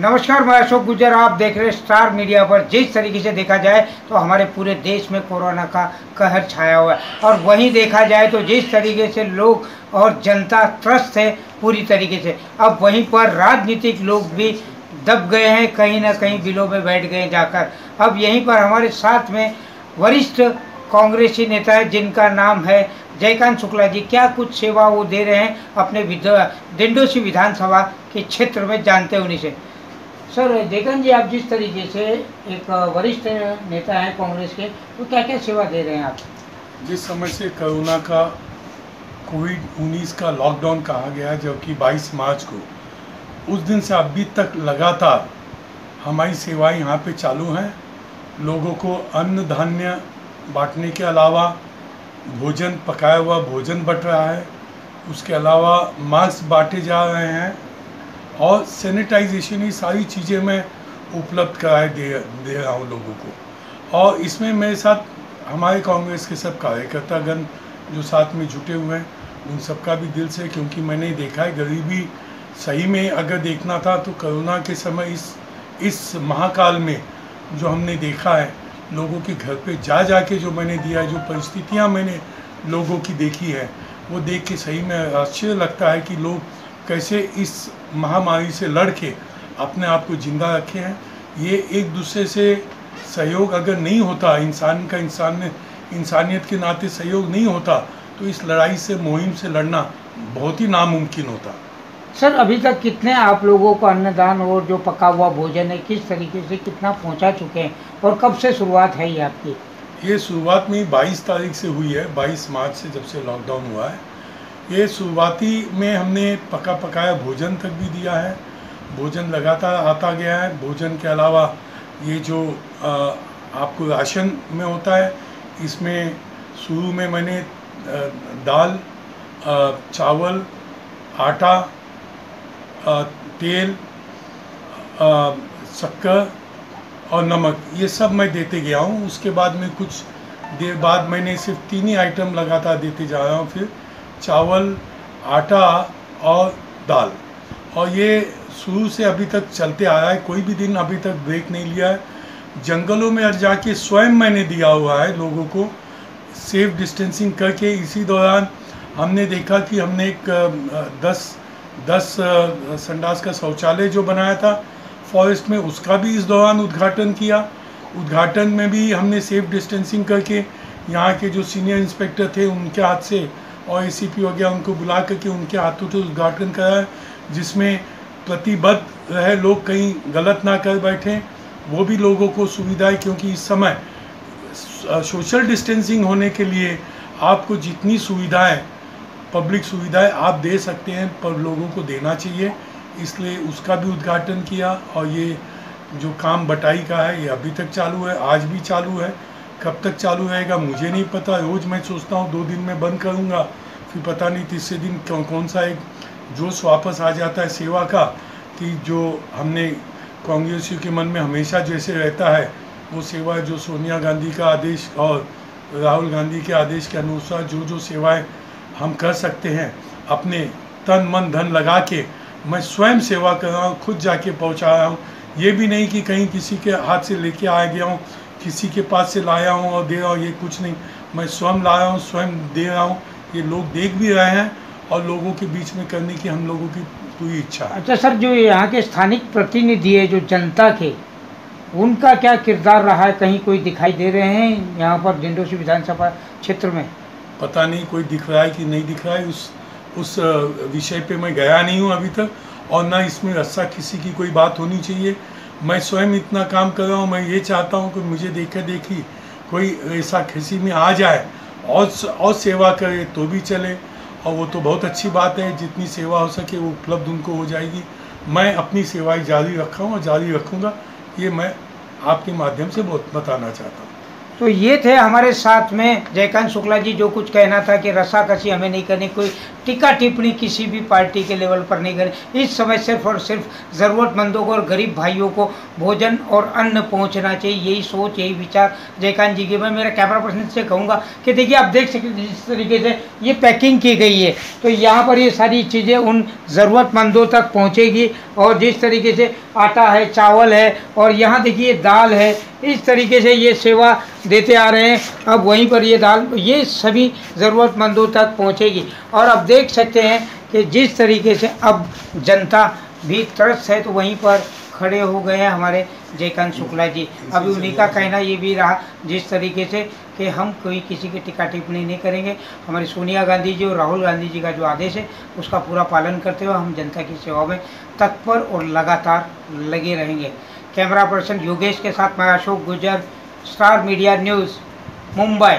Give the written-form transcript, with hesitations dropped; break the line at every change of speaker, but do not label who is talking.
नमस्कार, मैं अशोक गुजर। आप देख रहे हैं स्टार मीडिया पर। जिस तरीके से देखा जाए तो हमारे पूरे देश में कोरोना का कहर छाया हुआ है और वहीं देखा जाए तो जिस तरीके से लोग और जनता त्रस्त है पूरी तरीके से, अब वहीं पर राजनीतिक लोग भी दब गए हैं, कहीं ना कहीं बिलों में बैठ गए जाकर। अब यहीं पर हमारे साथ में वरिष्ठ कांग्रेसी नेता है जिनका नाम है जयकांत शुक्ला जी। क्या कुछ सेवा वो दे रहे हैं अपने डिंडोसी विधानसभा के क्षेत्र में, जानते उन्हीं से। सर जयकांत जी, आप जिस तरीके से एक वरिष्ठ नेता हैं कांग्रेस के, तो क्या क्या सेवा दे रहे हैं आप?
जिस समय से कोरोना का कोविड-19 का लॉकडाउन कहा गया, जो कि 22 मार्च को, उस दिन से अभी तक लगातार हमारी सेवाएं यहाँ पे चालू हैं। लोगों को अन्न धान्य बांटने के अलावा भोजन, पकाया हुआ भोजन बंट रहा है, उसके अलावा मास्क बांटे जा रहे हैं और सैनिटाइजेशन, ये सारी चीज़ें मैं उपलब्ध कराए दे रहा हूँ लोगों को। और इसमें मेरे साथ हमारे कांग्रेस के सब कार्यकर्तागण जो साथ में जुटे हुए हैं, उन सबका भी दिल से, क्योंकि मैंने देखा है गरीबी सही में अगर देखना था तो कोरोना के समय इस महाकाल में जो हमने देखा है, लोगों के घर पे जा के जो मैंने दिया है, जो परिस्थितियाँ मैंने लोगों की देखी है, वो देख के सही में आश्चर्य लगता है कि लोग कैसे इस महामारी से लड़ के अपने आप को जिंदा रखे हैं। ये एक दूसरे से सहयोग अगर नहीं होता, इंसानियत के नाते सहयोग नहीं होता, तो इस लड़ाई से, मुहिम से लड़ना बहुत ही नामुमकिन होता।
सर अभी तक कितने आप लोगों को अन्नदान और जो पका हुआ भोजन है, किस तरीके से कितना पहुंचा चुके हैं और कब से शुरुआत है ये आपकी?
ये शुरुआत में 22 तारीख से हुई है, 22 मार्च से जब से लॉकडाउन हुआ है। ये शुरुआती में हमने पकाया भोजन तक भी दिया है। भोजन लगातार आता गया है। भोजन के अलावा ये जो आपको राशन में होता है, इसमें शुरू में मैंने दाल, चावल, आटा, तेल, शक्कर और नमक, ये सब मैं देते गया हूँ। उसके बाद में कुछ देर बाद मैंने सिर्फ 3 ही आइटम लगातार देते जा रहा हूँ, फिर चावल, आटा और दाल। और ये शुरू से अभी तक चलते आ रहा है, कोई भी दिन अभी तक ब्रेक नहीं लिया है। जंगलों में जाके स्वयं मैंने दिया हुआ है लोगों को, सेफ डिस्टेंसिंग करके। इसी दौरान हमने देखा कि हमने एक 10 संडास का शौचालय जो बनाया था फॉरेस्ट में, उसका भी इस दौरान उद्घाटन किया। उद्घाटन में भी हमने सेफ डिस्टेंसिंग करके यहाँ के जो सीनियर इंस्पेक्टर थे उनके हाथ से और एसीपी हो गया, उनको बुला करके उनके हाथों से उद्घाटन कराया, जिसमें प्रतिबद्ध रहे लोग, कहीं गलत ना कर बैठें, वो भी लोगों को सुविधाएं। क्योंकि इस समय सोशल डिस्टेंसिंग होने के लिए आपको जितनी सुविधाएं, पब्लिक सुविधाएं आप दे सकते हैं, पर लोगों को देना चाहिए, इसलिए उसका भी उद्घाटन किया। और ये जो काम बटाई का है, ये अभी तक चालू है, आज भी चालू है। कब तक चालू रहेगा मुझे नहीं पता। रोज़ मैं सोचता हूँ 2 दिन में बंद करूँगा, फिर पता नहीं तीसरे दिन कौन सा एक जोश वापस आ जाता है सेवा का, कि जो हमने कांग्रेसियों के मन में हमेशा जैसे रहता है, वो सेवा जो सोनिया गांधी का आदेश और राहुल गांधी के आदेश के अनुसार जो सेवाएं हम कर सकते हैं, अपने तन मन धन लगा के मैं स्वयं सेवा कर रहा हूँ, खुद जाके पहुँचा रहा हूँ। ये भी नहीं कि कहीं किसी के हाथ से लेके आ गया हूँ, किसी के पास से लाया हूँ और दे रहा हूँ, ये कुछ नहीं। मैं स्वयं ला रहा हूँ, स्वयं दे रहा हूँ। ये लोग देख भी रहे हैं और लोगों के बीच में करने की हम लोगों की पूरी इच्छा है।
अच्छा सर, जो यहाँ के स्थानिक प्रतिनिधि है, जो जनता के, उनका क्या किरदार रहा है? कहीं कोई दिखाई दे रहे हैं यहाँ पर डिंडोसी विधानसभा क्षेत्र में?
पता नहीं कोई दिख रहा है कि नहीं दिख रहा है, उस विषय पे मैं गया नहीं हूँ अभी तक, और ना इसमें रस्सा किसी की कोई बात होनी चाहिए। मैं स्वयं इतना काम कर रहा हूँ, मैं ये चाहता हूँ कि मुझे देखी कोई ऐसा किसी में आ जाए और सेवा करे तो भी चले, और वो तो बहुत अच्छी बात है। जितनी सेवा हो सके वो उपलब्ध उनको हो जाएगी। मैं अपनी सेवाएं जारी रखा हूँ और जारी रखूँगा, ये मैं आपके माध्यम से बहुत बताना चाहता हूँ।
तो ये थे हमारे साथ में जयकांत शुक्ला जी, जो कुछ कहना था कि रस्साकसी हमें नहीं करनी, कोई टीका टिप्पणी किसी भी पार्टी के लेवल पर नहीं करनी। इस समय सिर्फ और सिर्फ ज़रूरतमंदों को और गरीब भाइयों को भोजन और अन्न पहुंचना चाहिए, यही सोच, यही विचार जयकांत जी की। मैं मेरा कैमरा पर्सन से कहूँगा कि देखिए, आप देख सकते जिस तरीके से ये पैकिंग की गई है, तो यहाँ पर ये सारी चीज़ें उन ज़रूरतमंदों तक पहुँचेगी। और जिस तरीके से आटा है, चावल है और यहाँ देखिए दाल है, इस तरीके से ये सेवा देते आ रहे हैं। अब वहीं पर ये दाल, ये सभी ज़रूरतमंदों तक पहुँचेगी। और अब देख सकते हैं कि जिस तरीके से अब जनता भी त्रस्त है, तो वहीं पर खड़े हो गए हैं हमारे जयकांत शुक्ला जी। अभी उन्हीं का कहना ये भी रहा जिस तरीके से कि हम कोई किसी की टिक्का टिप्पणी नहीं करेंगे, हमारी सोनिया गांधी जी और राहुल गांधी जी का जो आदेश है उसका पूरा पालन करते हुए हम जनता की सेवा में तत्पर और लगातार लगे रहेंगे। कैमरा पर्सन योगेश के साथ मैं अशोक गुजर, स्टार मीडिया न्यूज़, मुंबई।